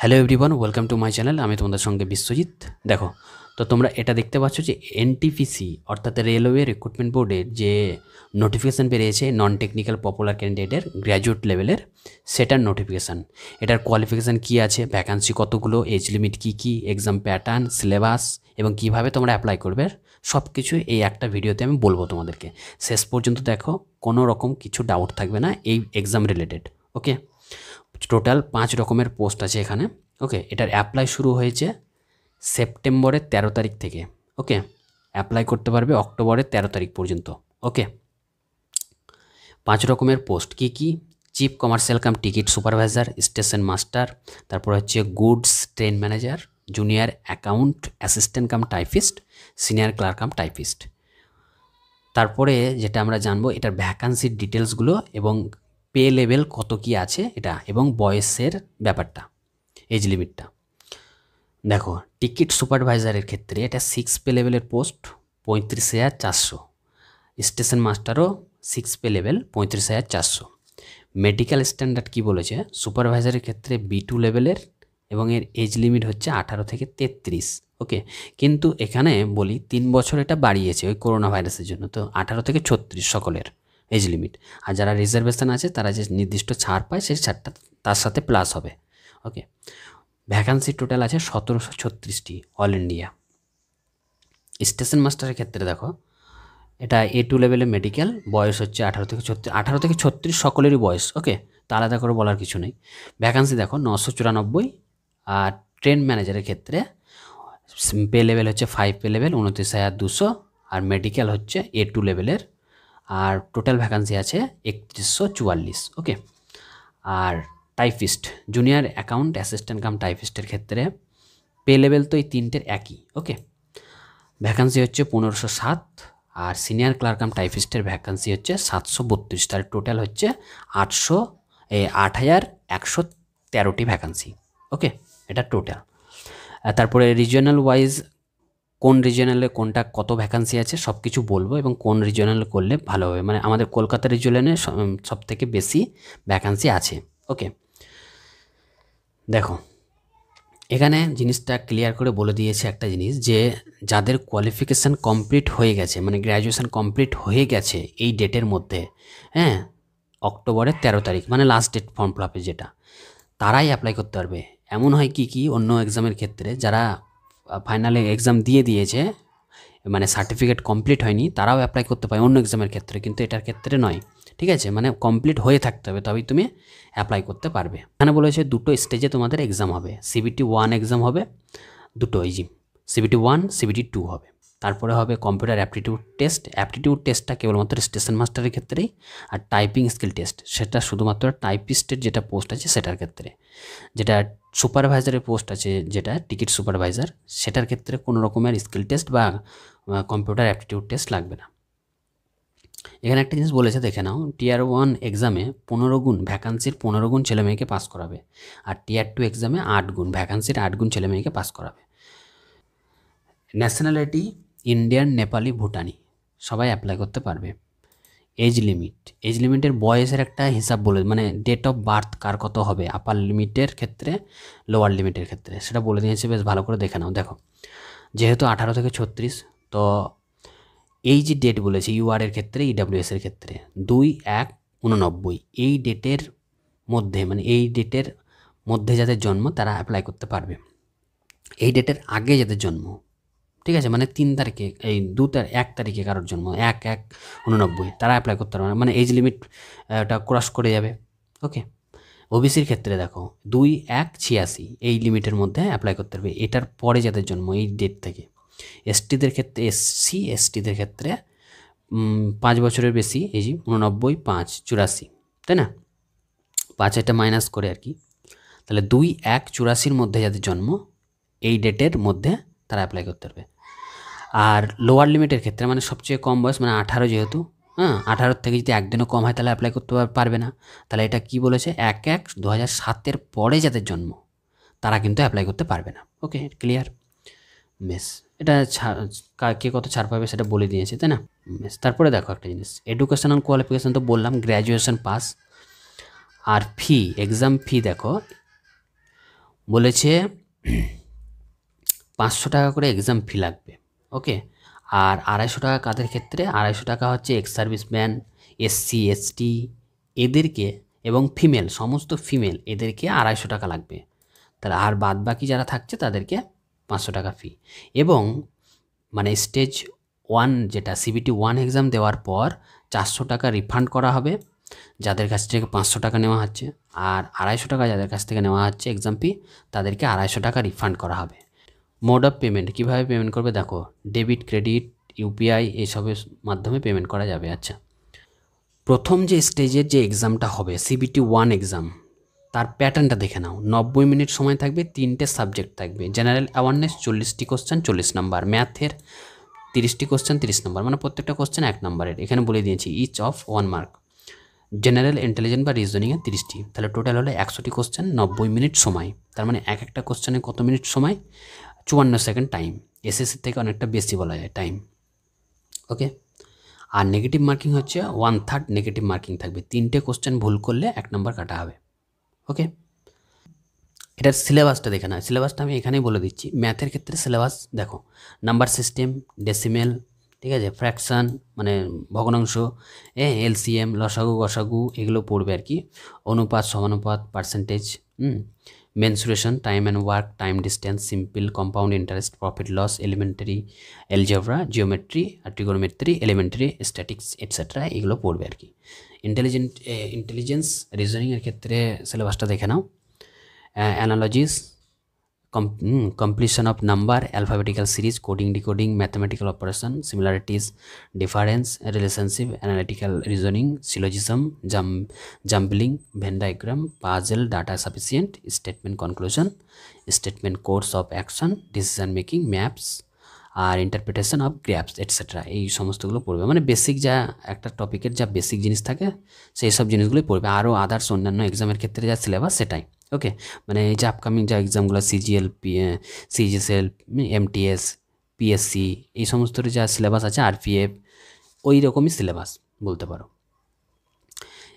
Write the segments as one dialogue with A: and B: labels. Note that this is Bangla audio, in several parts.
A: Hello everyone, welcome to my channel. আমি তোমাদের সঙ্গে বিশ্বজিৎ। দেখো, তো তোমরা এটা দেখতে পাচ্ছ যে এনটিপিসি অর্থাৎ রেলওয়ে রিক্রুটমেন্ট বোর্ডের যে নোটিফিকেশান বেরিয়েছে নন টেকনিক্যাল পপুলার ক্যান্ডিডেটের গ্র্যাজুয়েট লেভেলের, সেটার নোটিফিকেশান। এটার কোয়ালিফিকেশান কী আছে, ভ্যাকান্সি কতগুলো, এজ লিমিট কী কী, এক্সাম প্যাটার্ন, সিলেবাস এবং কীভাবে তোমরা অ্যাপ্লাই করবে, সব কিছু এই একটা ভিডিওতে আমি বলবো তোমাদেরকে। শেষ পর্যন্ত দেখো, কোনো রকম কিছু ডাউট থাকবে না এই এক্সাম রিলেটেড। ওকে, টোটাল 5 রকমের পোস্ট আছে এখানে। ওকে, এটার অ্যাপ্লাই শুরু হয়েছে সেপ্টেম্বরের 13 তারিখ থেকে। ওকে, অ্যাপ্লাই করতে পারবে অক্টোবরের 13 তারিখ পর্যন্ত। ওকে, 5 রকমের পোস্ট কী কী: chief commercial cum ticket supervisor, station master, তারপর হচ্ছে goods train manager, junior account assistant cum typist, senior clerk cum typist. তারপরে যেটা আমরা জানবো, এটার ভ্যাকান্সির ডিটেলসগুলো এবং পে লেভেল কত কি আছে এটা, এবং বয়সের ব্যাপারটা, এজ লিমিটটা। দেখো, টিকিট সুপারভাইজারের ক্ষেত্রে এটা 6 পে লেভেলের পোস্ট, 35,400। স্টেশন মাস্টারও 6 পে লেভেল, 35,400। মেডিকেল স্ট্যান্ডার্ড কি বলেছে, সুপারভাইজারের ক্ষেত্রে B2 লেভেলের এবং এর এজ লিমিট হচ্ছে 18 থেকে 33। ওকে, কিন্তু এখানে বলি 3 বছর এটা বাড়িয়েছে ওই করোনা ভাইরাসের জন্য, তো 18 থেকে 36 সকলের এজ লিমিট। আর যারা রিজার্ভেশন আছে তারা যে নির্দিষ্ট ছাড় পায় সেই ছাড়টা তার সাথে প্লাস হবে। ওকে, ভ্যাকান্সি টোটাল আছে 1736টি অল ইন্ডিয়া। স্টেশন মাস্টারের ক্ষেত্রে দেখো, এটা A2 লেভেলে মেডিকেল, বয়স হচ্ছে 18 থেকে 36 সকলেরই বয়স। ওকে, তা আলাদা করে বলার কিছু নেই। ভ্যাকান্সি দেখো 994। আর ট্রেন ম্যানেজারের ক্ষেত্রে পে লেভেল হচ্ছে 5 পে লেভেল, 29,200। আর মেডিকেল হচ্ছে A2 লেভেলের। আর টোটাল ভ্যাকান্সি আছে 3144। ওকে, আর typist, junior account assistant cum টাইপিস্টের ক্ষেত্রে পে লেভেল তো এই তিনটের একই। ওকে, ভ্যাকান্সি হচ্ছে 1507। আর সিনিয়র ক্লার্ক কাম টাইপিস্টের ভ্যাকান্সি হচ্ছে 732। তার টোটাল হচ্ছে 8,113টি ভ্যাকান্সি। ওকে, এটা টোটাল। তারপরে রিজিওনাল ওয়াইজ কোন রিজিওনালে কোনটা কত ভ্যাকান্সি আছে সব কিছু বলবো, এবং কোন রিজিওনালে করলে ভালো হবে। মানে আমাদের কলকাতা রিজিওনালে সব থেকে বেশি ভ্যাকান্সি আছে। ওকে, দেখো এখানে জিনিসটা ক্লিয়ার করে বলে দিয়েছে একটা জিনিস, যে যাদের কোয়ালিফিকেশান কমপ্লিট হয়ে গেছে, মানে গ্র্যাজুয়েশান কমপ্লিট হয়ে গেছে এই ডেটের মধ্যে, হ্যাঁ, অক্টোবরের 13 তারিখ মানে লাস্ট ডেট ফর্ম ফিল আপের, যেটা, তারাই অ্যাপ্লাই করতে পারবে। এমন হয় কি অন্য এক্সামের ক্ষেত্রে যারা ফাইনালে এক্সাম দিয়ে দিয়েছে, মানে সার্টিফিকেট কমপ্লিট হয়নি, তারাও অ্যাপ্লাই করতে পারে অন্য এক্সামের ক্ষেত্রে, কিন্তু এটার ক্ষেত্রে নয়। ঠিক আছে, মানে কমপ্লিট হয়ে থাকতে হবে তবেই তুমি অ্যাপ্লাই করতে পারবে। এখানে বলেছে দুটো স্টেজে তোমাদের এক্সাম হবে। CBT 1 এক্সাম হবে দুটো, এই যে CBT 1 CBT 2 হবে। তারপরে হবে কম্পিউটার অ্যাপটিটিউড টেস্ট। অ্যাপটিটিউড টেস্টটা কেবলমাত্র স্টেশন মাস্টারের ক্ষেত্রেই, আর টাইপিং স্কিল টেস্ট সেটা শুধুমাত্র টাইপিস্টের যেটা পোস্ট আছে সেটার ক্ষেত্রে। যেটা সুপারভাইজারের পোস্ট আছে, যেটা টিকিট সুপারভাইজার, সেটার ক্ষেত্রে কোনো রকমের স্কিল টেস্ট বা কম্পিউটার অ্যাপটিটিউড টেস্ট লাগবে না। এখানে একটা জিনিস বলেছে, দেখে নাও, টিয়ার 1 এক্সামে 15 গুণ ভ্যাকান্সির 15 গুণ ছেলেমেয়েকে পাস করাবে, আর টিয়ার 2 এক্সামে 8 গুণ ভ্যাকান্সির 8 গুণ ছেলেমেয়েকে পাস করাবে। ন্যাশনালিটি ইন্ডিয়ান, নেপালি, ভুটানি সবাই অ্যাপ্লাই করতে পারবে। এজ লিমিটের বয়সের একটা হিসাব বলে, মানে ডেট অফ বার্থ কার কত হবে আপার লিমিটের ক্ষেত্রে, লোয়ার লিমিটের ক্ষেত্রে, সেটা বলে দিয়েছে। বেশ ভালো করে দেখে নাও। দেখো, যেহেতু 18 থেকে 36, তো এই যে ডেট বলেছে UR এর ক্ষেত্রে, EWS এর ক্ষেত্রে 2/1/89 এই ডেটের মধ্যে, মানে এই ডেটের মধ্যে যাদের জন্ম তারা অ্যাপ্লাই করতে পারবে। এই ডেটের আগে যাদের জন্ম, ঠিক আছে, মানে 3 তারিখে, এই 1 তারিখে কারোর জন্ম 1/1/89, তারা অ্যাপ্লাই করতে পারবে না, মানে এজ লিমিট ওটা ক্রস করে যাবে। ওকে, ওবিসির ক্ষেত্রে দেখো 2/1/86 এই লিমিটের মধ্যে অ্যাপ্লাই করতে পারবে, এটার পরে যাদের জন্ম এই ডেট থেকে। STদের ক্ষেত্রে, STদের ক্ষেত্রে 5 বছরের বেশি, এই যে 89, 5, 84, তাই না, 5 এটা মাইনাস করে আর কি, তাহলে 2/1/84 মধ্যে যাদের জন্ম এই ডেটের মধ্যে তারা অ্যাপ্লাই করতে পারবে। আর লোয়ার লিমিটের ক্ষেত্রে, মানে সবচেয়ে কম বয়স, মানে 18 যেহেতু, হ্যাঁ, 18 থেকে যদি একদিনও কম হয় তাহলে অ্যাপ্লাই করতে পারবে না। তাহলে এটা কি বলেছে, 1/1/2007 পরে যাদের জন্ম তারা কিন্তু অ্যাপ্লাই করতে পারবে না। ওকে, ক্লিয়ার? বেশ, এটা কে কত ছাড় পাবে সেটা বলে দিয়েছে, তাই না? বেশ, তারপরে দেখো একটা জিনিস, এডুকেশনাল কোয়ালিফিকেশান তো বললাম, গ্র্যাজুয়েশন পাস। আর ফি, এক্সাম ফি দেখো বলেছে 500 টাকা করে এক্সাম ফি লাগবে। ওকে, আর 250 টাকা কাদের ক্ষেত্রে? 250 টাকা হচ্ছে এক্স সার্ভিসম্যান, এসসি এসটি এদেরকে, এবং ফিমেল, সমস্ত ফিমেল এদেরকে 250 টাকা লাগবে। তাহলে আর বাদ বাকি যারা থাকছে তাদেরকে 500 টাকা ফি। এবং মানে স্টেজ 1 যেটা সিবিটি 1 এক্সাম দেওয়ার পর 400 টাকা রিফান্ড করা হবে যাদের কাছ থেকে 500 টাকা নেওয়া হচ্ছে, আর 250 টাকা যাদের কাছ থেকে নেওয়া হচ্ছে এক্সাম ফি তাদেরকে 250 টাকা রিফান্ড করা হবে। মোড অফ পেমেন্ট, কীভাবে পেমেন্ট করবে দেখো, ডেবিট, ক্রেডিট, ইউপিআই এইসবের মাধ্যমে পেমেন্ট করা যাবে। আচ্ছা, প্রথম যে স্টেজের যে এক্সামটা হবে সিবিটি 1 এক্সাম, তার প্যাটার্নটা দেখে নাও। 90 মিনিট সময় থাকবে, 3টে সাবজেক্ট থাকবে। জেনারেল অ্যাওয়ারনেস 40টি কোশ্চেন 40 নাম্বার, ম্যাথের 30টি কোশ্চেন 30 নাম্বার, মানে প্রত্যেকটা কোশ্চেন 1 নাম্বারের। এখানে বলে দিয়েছি each of 1 mark. General intelligence বা রিজনিংয়ে 30টি, তাহলে টোটাল হলো 100টি কোশ্চেন, 90 মিনিট সময়। তার মানে এক একটা কোশ্চেনে কত মিনিট সময়? 54 সেকেন্ড টাইম। এসএসসির থেকে অনেকটা বেশি বলা যায় টাইম। ওকে, আর নেগেটিভ মার্কিং হচ্ছে 1/3 নেগেটিভ মার্কিং থাকবে। 3টে কোশ্চেন ভুল করলে 1 নাম্বার কাটা হবে। ওকে, এটার সিলেবাসটা দেখে না, সিলেবাসটা আমি এখানেই বলে দিচ্ছি। ম্যাথের ক্ষেত্রে সিলেবাস দেখো, নাম্বার সিস্টেম, ডেসিমেল, ঠিক আছে, ফ্র্যাকশান মানে ভগ্নাংশ, এলসিএম, লসাগু, গসাগু এগুলো পড়বে আর কি। অনুপাত, সমানুপাত, percentage, mensuration, time and work, time distance, simple, compound interest, profit loss, elementary algebra, geometry আর ট্রিগোনোমেট্রি, এলিমেন্টারি স্ট্যাটিক্স এটসেট্রা এগুলো পড়বে আর কি। ইন্টেলিজেন্স রিজনিংয়ের ক্ষেত্রে সিলেবাসটা দেখে নাও। Analogies, completion of number, alphabetical series, coding, decoding, mathematical operation, similarities, difference, relationship, analytical reasoning, syllogism, jumbling, Venn diagram, puzzle, data sufficient, statement conclusion, statement course of action, decision making, maps আর ইন্টারপ্রিটেশন অফ গ্রাফস এটসেট্রা, এই সমস্তগুলো পড়বে। মানে বেসিক যা একটা টপিকের যা বেসিক জিনিস থাকে সেই সব জিনিসগুলোই পড়বে। আরও আদার্স অন্যান্য এক্সামের ক্ষেত্রে যা সিলেবাস সেটাই। ওকে, মানে এই যে আপকামিং যা এক্সামগুলো সিজিএল, সিজিএসএল, এমটিএস, পিএসসি এই সমস্তর যা সিলেবাস আছে, আরপিএফ, ওই রকমই সিলেবাস বলতে পারো।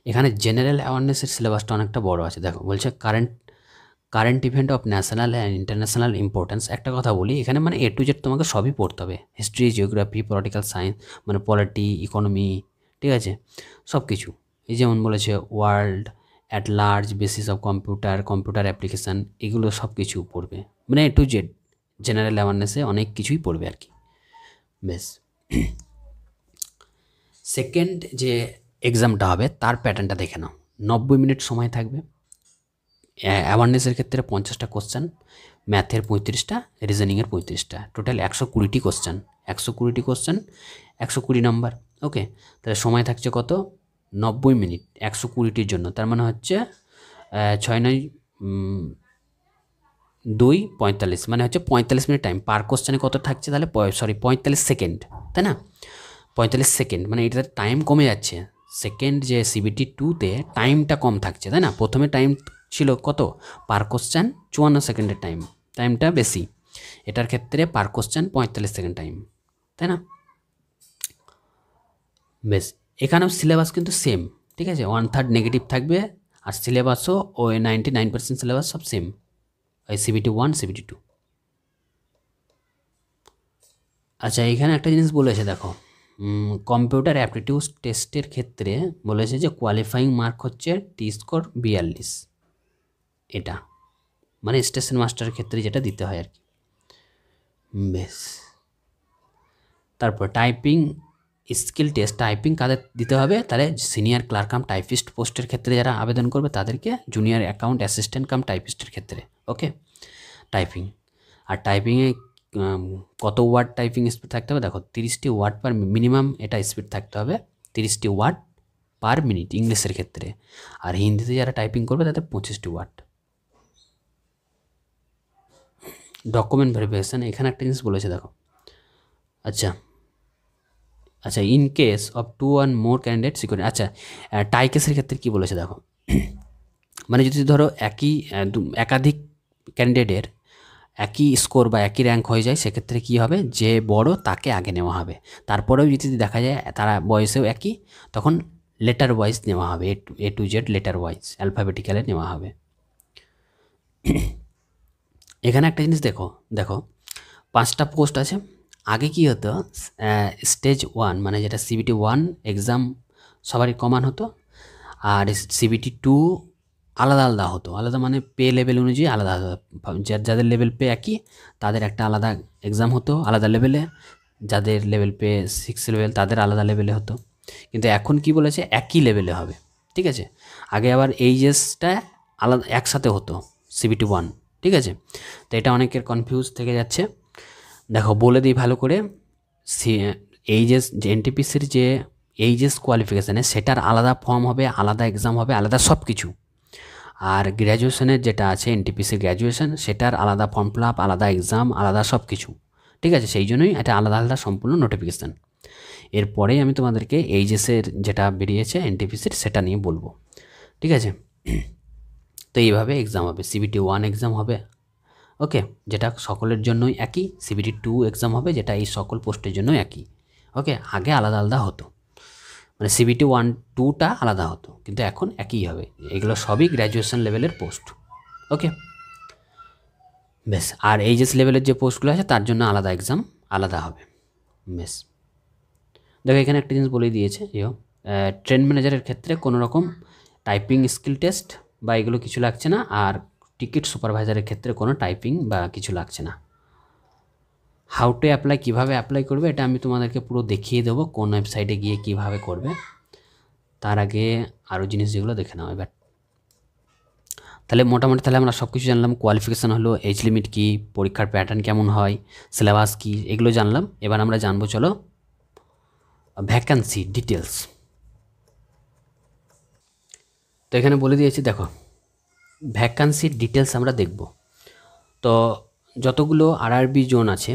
A: এখানে জেনারেল অ্যাওয়ারনেসের সিলেবাসটা অনেকটা বড় আছে। দেখো বলছে current event of national and international importance. একটা কথা বলি, এখানে মানে A to Z তোমাকে সবই পড়তে হবে। হিস্ট্রি, জিওগ্রাফি, পলিটিক্যাল সায়েন্স মানে পলিটি, ইকোনমি, ঠিক আছে, সব কিছু। এই যেমন বলেছে world at large, basis of computer application, এগুলো সব কিছু পড়বে। মানে A to Z জেনারেল অ্যাওয়ারনেসে অনেক কিছুই পড়বে আর কি। বেশ, সেকেন্ড যে এক্সামটা হবে তার প্যাটার্নটা দেখে নাও। 90 মিনিট সময় থাকবে। অ্যাওয়ারনেসের ক্ষেত্রে 50টা কোশ্চেন, ম্যাথের 35টা, রিজনিংয়ের 35টা, টোটাল 120টি কোশ্চেন। 120টি কোশ্চেন, 120 নাম্বার। ওকে, তাহলে সময় থাকছে কত? 90 মিনিট 120টির জন্য। তার মানে হচ্ছে 6 9 2 45, মানে হচ্ছে 45 মিনিট টাইম। পার কোশ্চেনে কত থাকছে তাহলে? 45 সেকেন্ড, তাই না? 45 সেকেন্ড, মানে এটাতে টাইম কমে যাচ্ছে। সেকেন্ড যে সিবিটি 2তে টাইমটা কম থাকছে, তাই না? প্রথমে টাইম ছিল কত? পার কোশ্চেন 54 সেকেন্ডের টাইমটা বেশি। এটার ক্ষেত্রে পার কোশ্চেন 45 সেকেন্ড টাইম, তাই না? বেশ, এখানেও সিলেবাস কিন্তু সেম, ঠিক আছে, 1/3 নেগেটিভ থাকবে, আর সিলেবাসও ওই 99% সিলেবাস সব সেম, ওই সিবিটি 1 সিবিটি 2। আচ্ছা, এখানে একটা জিনিস বলেছে দেখো, কম্পিউটার অ্যাপটিটিউড টেস্টের ক্ষেত্রে বলেছে যে কোয়ালিফাইং মার্ক হচ্ছে টি স্কোর 42, এটা মানে স্টেশন মাস্টারের ক্ষেত্রে যেটা দিতে হয় আর কি। বেশ, তারপর টাইপিং স্কিল টেস্ট, টাইপিং কাদের দিতে হবে? তাহলে সিনিয়র ক্লার্ক কাম টাইপিস্ট পোস্টের ক্ষেত্রে যারা আবেদন করবে তাদেরকে, জুনিয়র অ্যাকাউন্ট অ্যাসিস্ট্যান্ট কাম টাইপিস্টের ক্ষেত্রে। ওকে, টাইপিং। আর টাইপিংয়ে কত ওয়ার্ড টাইপিং স্পিড থাকতে হবে? দেখো 30টি ওয়ার্ড পার মিনিমাম, এটা স্পিড থাকতে হবে 30টি ওয়ার্ড পার মিনিট ইংলিশের ক্ষেত্রে। আর হিন্দিতে যারা টাইপিং করবে তাদের 25টি ওয়ার্ড। ডকুমেন্ট ভেরিফিকেশান, এখানে একটা জিনিস বলেছে দেখো। আচ্ছা, in case of 2 or more candidate security. আচ্ছা, টাই কেসের ক্ষেত্রে কী বলেছে দেখো, মানে যদি ধরো একাধিক ক্যান্ডিডেটের একই স্কোর বা একই র্যাঙ্ক হয়ে যায়, সেক্ষেত্রে কী হবে? যে বড় তাকে আগে নেওয়া হবে। তারপরেও যদি দেখা যায় তারা বয়সেও একই, তখন লেটার ওয়াইজ নেওয়া হবে, A to Z letter wise অ্যালফাবেটিক্যালে নেওয়া হবে। এখানে একটা জিনিস দেখো দেখো 5টা পোস্ট আছে। আগে কি হতো, স্টেজ 1 মানে যেটা CBT 1 এক্সাম সবারই কমন হতো, আর CBT 2 আলাদা আলাদা হতো। আলাদা মানে পে লেভেল অনুযায়ী আলাদা আলাদা, যাদের লেভেল পে একই তাদের একটা আলাদা এক্সাম হতো আলাদা লেভেলে, যাদের লেভেল পে 6 লেভেল তাদের আলাদা লেভেলে হতো। কিন্তু এখন কি বলেছে, একই লেভেলে হবে, ঠিক আছে। আগে আবার এইচএসটা আলাদা একসাথে হতো CBT 1, ঠিক আছে। তো এটা অনেকের কনফিউজ থেকে যাচ্ছে। দেখো বলে দিই ভালো করে, এইচএস যে এনটিপিসির যে এইচএস কোয়ালিফিকেশানে সেটার আলাদা ফর্ম হবে, আলাদা এক্সাম হবে, আলাদা সব কিছু। আর গ্র্যাজুয়েশনের যেটা আছে এনটিপিসির গ্র্যাজুয়েশন, সেটার আলাদা ফর্ম ফিল আপ, আলাদা এক্সাম, আলাদা সব কিছু, ঠিক আছে। সেই জন্যই এটা আলাদা আলাদা সম্পূর্ণ নোটিফিকেশান। এরপরেই আমি তোমাদেরকে এইচএসের যেটা বেরিয়েছে এনটিপিসির সেটা নিয়ে বলবো, ঠিক আছে। তো এইভাবে এক্সাম হবে, CBT 1 এক্সাম হবে, ওকে, যেটা সকলের জন্যই একই। CBT 2 এক্সাম হবে, যেটা এই সকল পোস্টের জন্য একই, ওকে। আগে আলাদা আলাদা হতো, মানে CBT 1 2টা আলাদা হতো, কিন্তু এখন একই হবে। এগুলো সবই গ্র্যাজুয়েশন লেভেলের পোস্ট, ওকে। বেশ, আর এইচএস লেভেলের যে পোস্টগুলো আছে তার জন্য আলাদা এক্সাম আলাদা হবে। বেশ, দেখো এখানে একটা জিনিস বলেই দিয়েছে, ট্রেন ম্যানেজারের ক্ষেত্রে কোনো রকম টাইপিং স্কিল টেস্ট বা এগুলো কিছু লাগছে না, আর টিকিট সুপারভাইজারের ক্ষেত্রে কোনো টাইপিং বা কিছু লাগছে না। হাউ টু অ্যাপ্লাই, কীভাবে অ্যাপ্লাই করবে এটা আমি তোমাদেরকে পুরো দেখিয়ে দেবো, কোন ওয়েবসাইটে গিয়ে কীভাবে করবে। তার আগে আরও জিনিস যেগুলো দেখে নাও এবার। তাহলে মোটামুটি তাহলে আমরা সব কিছু জানলাম। কোয়ালিফিকেশান হলো, এজ লিমিট কী, পরীক্ষার প্যাটার্ন কেমন হয়, সিলেবাস কী, এগুলো জানলাম। এবার আমরা জানবো চলো ভ্যাকান্সি ডিটেলস। তো এখানে বলে দিয়েছি, দেখো ভ্যাকান্সির ডিটেলস আমরা দেখব। তো যতগুলো আরআরবি জোন আছে,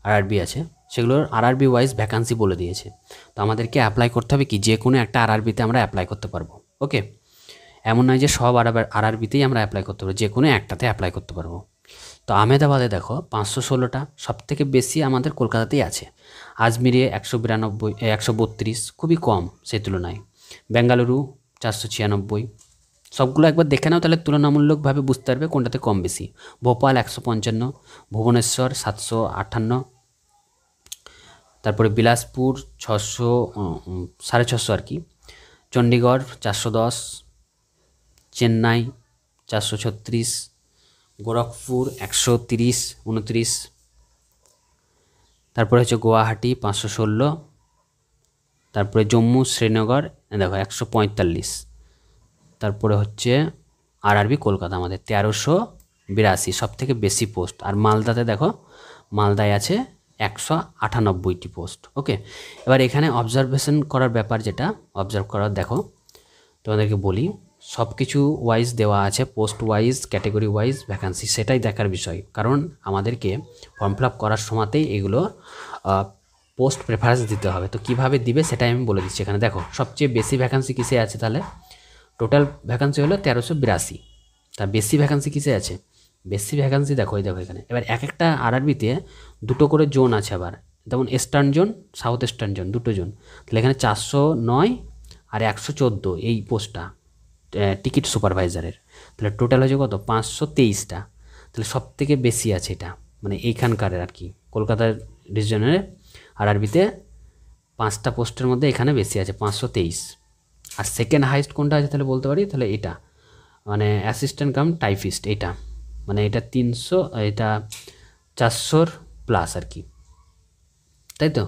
A: আরআরবি আছে, সেগুলোর আরআরবি ওয়াইজ ভ্যাকান্সি বলে দিয়েছে। তো আমাদেরকে অ্যাপ্লাই করতে হবে কি, যে কোনো একটা আরআরবিতে আমরা অ্যাপ্লাই করতে পারবো, ওকে। এমন নয় যে সব আরআরবিতেই আমরা অ্যাপ্লাই করতে পারবো, যে কোনো একটাতে অ্যাপ্লাই করতে পারবো। তো আহমেদাবাদে দেখো 516টা, সব থেকে বেশি আমাদের কলকাতাতেই আছে। আজমিরে 192, 132, খুবই কম সেই তুলনায়। বেঙ্গালুরু 496, সবগুলো একবার দেখে নাও, তাহলে তুলনামূলকভাবে বুঝতে পারবে কোনটাতে কম বেশি। ভোপাল 155, ভুবনেশ্বর 758, তারপরে বিলাসপুর 600, 650 আর কি, চণ্ডীগড় 410, চেন্নাই 436, গোরখপুর 130, 29, তারপরে হচ্ছে গুয়াহাটি 516, তারপরে জম্মু শ্রীনগর দেখো 145, তারপরে হচ্ছে আরআরবি কলকাতা আমাদের 1382, সব থেকে বেশি পোস্ট। আর মালদাতে দেখো, মালদায় আছে 198টি পোস্ট, ওকে। এবার এখানে অবজারভেশন করার ব্যাপার, যেটা অবজার্ভ করার, দেখো তোমাদেরকে বলি, সব কিছু ওয়াইজ দেওয়া আছে, post wise, category wise vacancy, সেটাই দেখার বিষয়। কারণ আমাদেরকে ফর্ম ফিল আপ করার সময়তেই এগুলো পোস্ট প্রেফারেন্স দিতে হবে। তো কীভাবে দিবে সেটাই আমি বলে দিচ্ছি। এখানে দেখো সবচেয়ে বেশি ভ্যাকান্সি কিসে আছে, তাহলে টোটাল ভ্যাকান্সি হলো 1382, তা বেশি ভ্যাকান্সি কিসে আছে, বেশি ভ্যাকান্সি দেখো এই দেখো এখানে। এবার এক একটা আরআরবিতে দুটো করে জোন আছে, আবার যেমন eastern zone, south eastern zone, দুটো জোন। তাহলে এখানে 409 আর 114 এই পোস্টটা টিকিট সুপারভাইজারের, তাহলে টোটাল হচ্ছে কত, 523টা। তাহলে সব থেকে বেশি আছে এটা, মানে এইখানকার আর কি, কলকাতার রিজনের আরআরবিতে 5টা পোস্টের মধ্যে এখানে বেশি আছে 523। আর সেকেন্ড হাইস্ট কোনটা আছে তাহলে বলতে পারি, তাহলে এটা মানে অ্যাসিস্ট্যান্ট কাম টাইপিস্ট, এটা মানে এটা 300, এটা 400 প্লাস আর কি, তাই তো।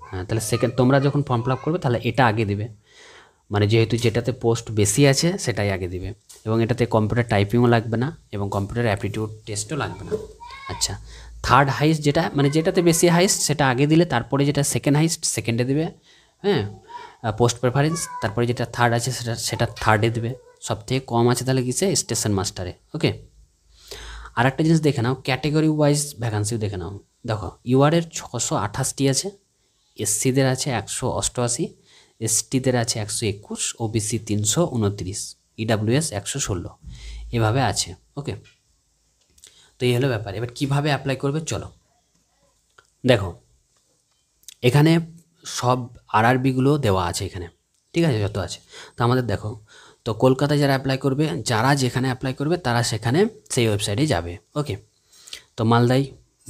A: হ্যাঁ, তাহলে সেকেন্ড, তোমরা যখন ফর্ম ফিল আপ করবে তাহলে এটা আগে দিবে, মানে যেহেতু যেটাতে পোস্ট বেশি আছে সেটাই আগে দিবে। এবং এটাতে কম্পিউটার টাইপিংও লাগবে না, এবং কম্পিউটার অ্যাপটিটিউড টেস্টও লাগবে না। আচ্ছা, থার্ড হাইস্ট যেটা, মানে যেটাতে বেশি হাইস্ট সেটা আগে দিলে, তারপরে যেটা সেকেন্ড হাইস্ট সেকেন্ডে দেবে, হ্যাঁ, পোস্ট প্রেফারেন্স। তারপরে যেটা থার্ড আছে সেটা থার্ডে দেবে। সব থেকে কম আছে তাহলে কিসে, স্টেশন মাস্টারে, ওকে। আর একটা জিনিস দেখে নাও, ক্যাটেগরি ওয়াইজ ভ্যাকান্সিও দেখে নাও। দেখো ইউআরের 628টি আছে, এসসিদের আছে 188, এসটিদের আছে 121, ওবিসি 329, ইডাব্লিউএস 116, এভাবে আছে, ওকে। তো এই হলো ব্যাপার। এবার কীভাবে অ্যাপ্লাই করবে চলো দেখো, এখানে সব আরআরবিগুলো দেওয়া আছে এখানে, ঠিক আছে, যত আছে। তো আমাদের দেখো, তো কলকাতায় যারা অ্যাপ্লাই করবে, যারা যেখানে অ্যাপ্লাই করবে তারা সেখানে সেই ওয়েবসাইটে যাবে, ওকে। তো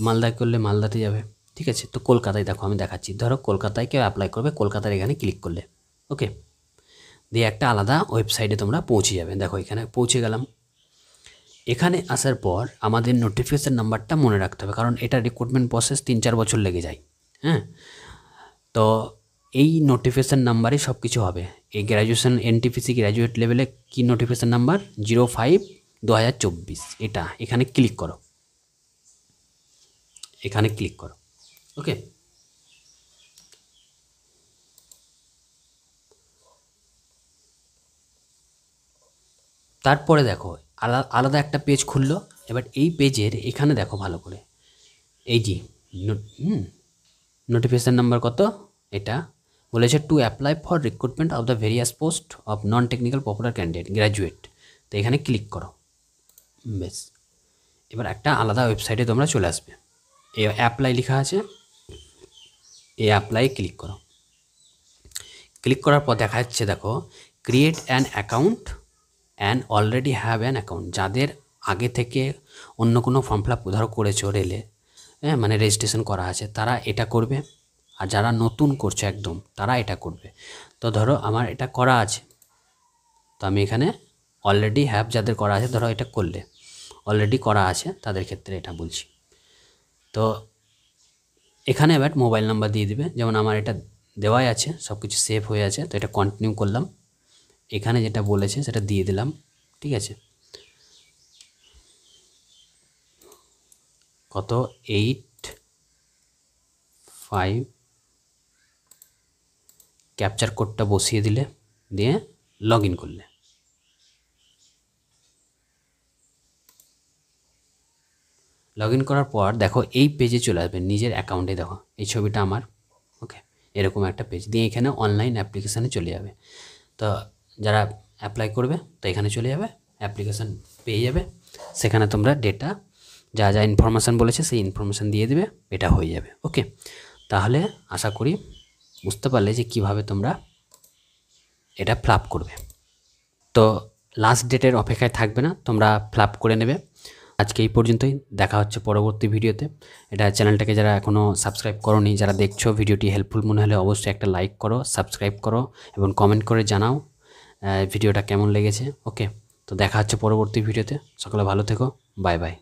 A: মালদায় করলে মালদাতে যাবে, ঠিক আছে। তো কলকাতায় দেখো আমি দেখাচ্ছি, ধরো কলকাতায় কেউ অ্যাপ্লাই করবে, কলকাতার এখানে ক্লিক করলে, ওকে, দিয়ে একটা আলাদা ওয়েবসাইটে তোমরা পৌঁছে যাবে। দেখো এখানে পৌঁছে গেলাম। এখানে আসার পর আমাদের নোটিফিকেশান নাম্বারটা মনে রাখতে হবে, কারণ এটা রিক্রুটমেন্ট প্রসেস 3-4 বছর লেগে যায়, হ্যাঁ। তো এই নোটিফিকেশান নাম্বারে সব কিছু হবে। এই গ্র্যাজুয়েশন এনটিপিসি গ্র্যাজুয়েট লেভেলে কি নোটিফিকেশান নাম্বার 05/2024, এটা এখানে ক্লিক করো, এখানে ক্লিক করো, ওকে। তারপরে দেখো আলাদা একটা পেজ খুললো। এবার এই পেজের এখানে দেখো ভালো করে, এই যে নোটিফিকেশান নাম্বার কত, এটা বলেছে to apply for recruitment of the various post of non technical popular candidate graduate. তো এখানে ক্লিক করো, বেশ। এবার একটা আলাদা ওয়েবসাইটে তোমরা চলে আসবে, এ অ্যাপ্লাই লেখা আছে, এই অ্যাপ্লাই ক্লিক করো। ক্লিক করার পর দেখা যাচ্ছে দেখো create an account and already have an account. যাদের আগে থেকে অন্য কোনো ফর্ম ফিল আপ ধরো করেছো রেলে, হ্যাঁ, মানে রেজিস্ট্রেশন করা আছে, তারা এটা করবে। আর যারা নতুন করছো একদম, তারা এটা করবে। তো ধরো আমার এটা করা আছে, তো আমি এখানে অলরেডি হ্যাভ যাদের করা আছে, ধরো এটা করলে অলরেডি করা আছে তাদের ক্ষেত্রে এটা বলছি। তো এখানে এবার মোবাইল নাম্বার দিয়ে দিবে, যেমন আমার এটা দেওয়াই আছে, সব কিছু সেভ হয়ে আছে। তো এটা কন্টিনিউ করলাম, এখানে যেটা বলেছে সেটা দিয়ে দিলাম, ঠিক আছে। কত 85 ক্যাপচার কোডটা বসিয়ে দিলে, দিয়ে লগ ইন করলে, লগ ইন করার পর দেখো এই পেজে চলে আসবে, নিজের অ্যাকাউন্টে দেখো এই ছবিটা আমার, ওকে, এরকম একটা পেজ, দিয়ে এখানে অনলাইন অ্যাপ্লিকেশানে চলে যাবে। তো যারা অ্যাপ্লাই করবে তো এখানে চলে যাবে, অ্যাপ্লিকেশান পেয়ে যাবে, সেখানে তোমরা ডেটা যা যা ইনফরমেশান বলেছে সেই ইনফরমেশান দিয়ে দেবে, এটা হয়ে যাবে, ওকে। তাহলে আশা করি বুঝতে পারলে যে কিভাবে তোমরা এটা ফিল আপ করবে। তো লাস্ট ডেটের অপেক্ষায় থাকবে না, তোমরা ফিল আপ করে নেবে। আজকে এই পর্যন্তই, দেখা হচ্ছে পরবর্তী ভিডিওতে। এটা চ্যানেলটাকে যারা এখনও সাবস্ক্রাইব করোনি, যারা দেখছো ভিডিওটি হেল্পফুল মনে হলে অবশ্যই একটা লাইক করো, সাবস্ক্রাইব করো এবং কমেন্ট করে জানাও ভিডিওটা কেমন লেগেছে, ওকে। তো দেখা হচ্ছে পরবর্তী ভিডিওতে, সকলে ভালো থেকো, বাই বাই।